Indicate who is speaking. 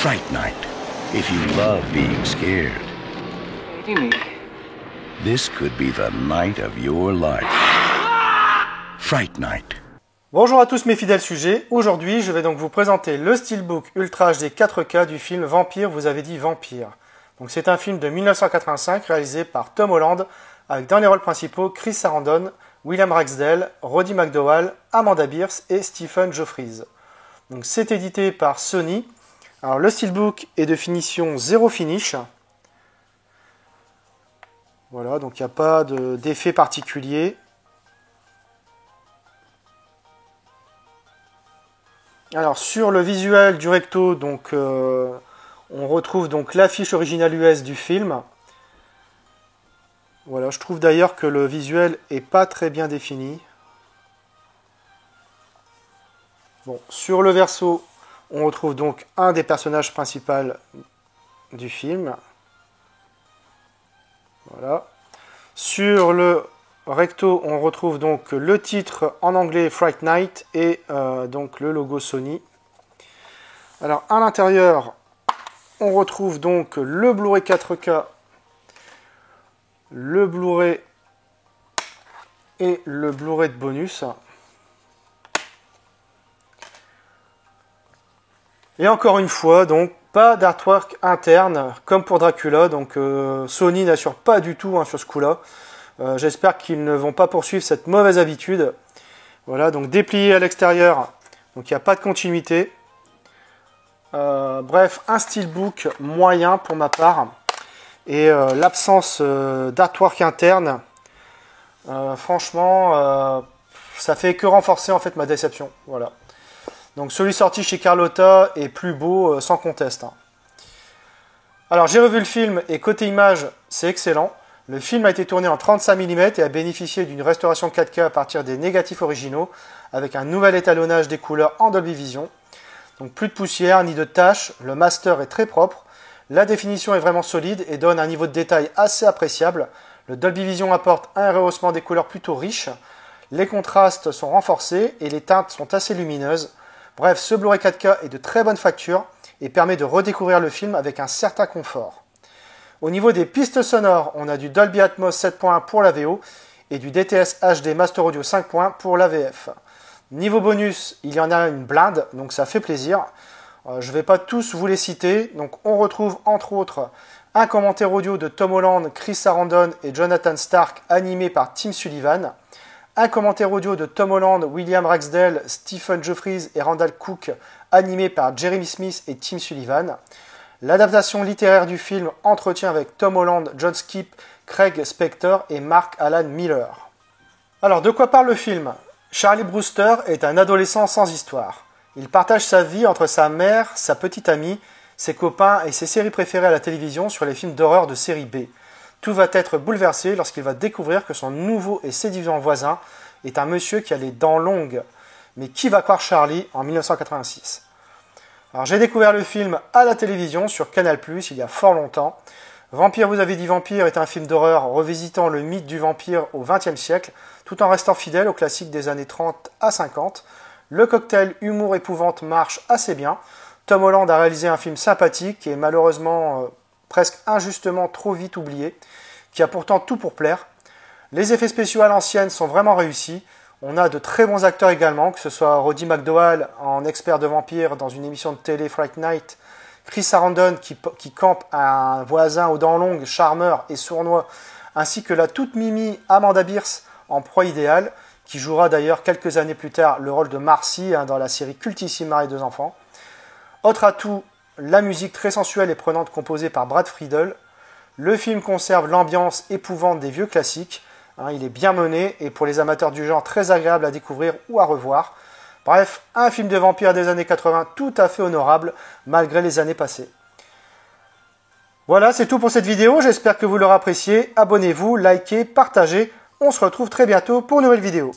Speaker 1: Fright Night. If you love being scared, this could be the night of your life. Fright Night.
Speaker 2: Bonjour à tous mes fidèles sujets, aujourd'hui je vais donc vous présenter le Steelbook Ultra HD 4K du film Vampire, vous avez dit Vampire. Donc c'est un film de 1985 réalisé par Tom Holland avec dans les rôles principaux Chris Sarandon, William Ragsdale, Roddy McDowall, Amanda Bearse et Stephen Geoffreys. Donc c'est édité par Sony. Alors le Steelbook est de finition 0 finish. Voilà, donc il n'y a pas d'effet particulier. Alors sur le visuel du recto, donc on retrouve donc l'affiche originale US du film. Voilà, je trouve d'ailleurs que le visuel est pas très bien défini. Bon, sur le verso, on retrouve donc un des personnages principaux du film. Voilà. Sur le recto, on retrouve donc le titre en anglais Fright Night et donc le logo Sony. Alors à l'intérieur, on retrouve donc le Blu-ray 4K, le Blu-ray et le Blu-ray de bonus. Et encore une fois, donc pas d'artwork interne comme pour Dracula, donc Sony n'assure pas du tout sur ce coup-là. J'espère qu'ils ne vont pas poursuivre cette mauvaise habitude. Voilà, donc déplié à l'extérieur, donc il n'y a pas de continuité. Bref, un steelbook moyen pour ma part. Et l'absence d'artwork interne, franchement, ça fait que renforcer en fait ma déception. Voilà. Donc celui sorti chez Carlotta est plus beau sans conteste. Alors j'ai revu le film et côté image, c'est excellent. Le film a été tourné en 35 mm et a bénéficié d'une restauration 4K à partir des négatifs originaux avec un nouvel étalonnage des couleurs en Dolby Vision. Donc plus de poussière ni de taches, le master est très propre, la définition est vraiment solide et donne un niveau de détail assez appréciable. Le Dolby Vision apporte un rehaussement des couleurs plutôt riche, les contrastes sont renforcés et les teintes sont assez lumineuses. Bref, ce Blu-ray 4K est de très bonne facture et permet de redécouvrir le film avec un certain confort. Au niveau des pistes sonores, on a du Dolby Atmos 7.1 pour la VO et du DTS HD Master Audio 5.1 pour la VF. Niveau bonus, il y en a une blinde, donc ça fait plaisir. Je ne vais pas tous vous les citer. Donc on retrouve entre autres un commentaire audio de Tom Holland, Chris Sarandon et Jonathan Stark animé par Tim Sullivan. Un commentaire audio de Tom Holland, William Ragsdale, Stephen Geoffreys et Randall Cook, animé par Jeremy Smith et Tim Sullivan. L'adaptation littéraire du film entretien avec Tom Holland, John Skipp, Craig Spector et Mark Alan Miller. Alors de quoi parle le film ? Charlie Brewster est un adolescent sans histoire. Il partage sa vie entre sa mère, sa petite amie, ses copains et ses séries préférées à la télévision sur les films d'horreur de série B. Tout va être bouleversé lorsqu'il va découvrir que son nouveau et séduisant voisin est un monsieur qui a les dents longues. Mais qui va croire Charlie en 1986 ? Alors j'ai découvert le film à la télévision sur Canal+, il y a fort longtemps. Vampire, vous avez dit Vampire est un film d'horreur revisitant le mythe du vampire au XXe siècle, tout en restant fidèle aux classiques des années 30 à 50. Le cocktail humour-épouvante marche assez bien. Tom Holland a réalisé un film sympathique qui est malheureusement presque injustement trop vite oublié, qui a pourtant tout pour plaire. Les effets spéciaux à l'ancienne sont vraiment réussis. On a de très bons acteurs également, que ce soit Roddy McDowall en expert de vampire dans une émission de télé Fright Night, Chris Sarandon qui campe un voisin aux dents longues, charmeur et sournois, ainsi que la toute mimi Amanda Bearse en proie idéale, qui jouera d'ailleurs quelques années plus tard le rôle de Marcy dans la série cultissime Marie et deux enfants. Autre atout, la musique très sensuelle et prenante composée par Brad Friedel. Le film conserve l'ambiance épouvante des vieux classiques. Il est bien mené et pour les amateurs du genre très agréable à découvrir ou à revoir. Bref, un film de vampire des années 80 tout à fait honorable malgré les années passées. Voilà, c'est tout pour cette vidéo. J'espère que vous l'aurez apprécié. Abonnez-vous, likez, partagez. On se retrouve très bientôt pour une nouvelle vidéo.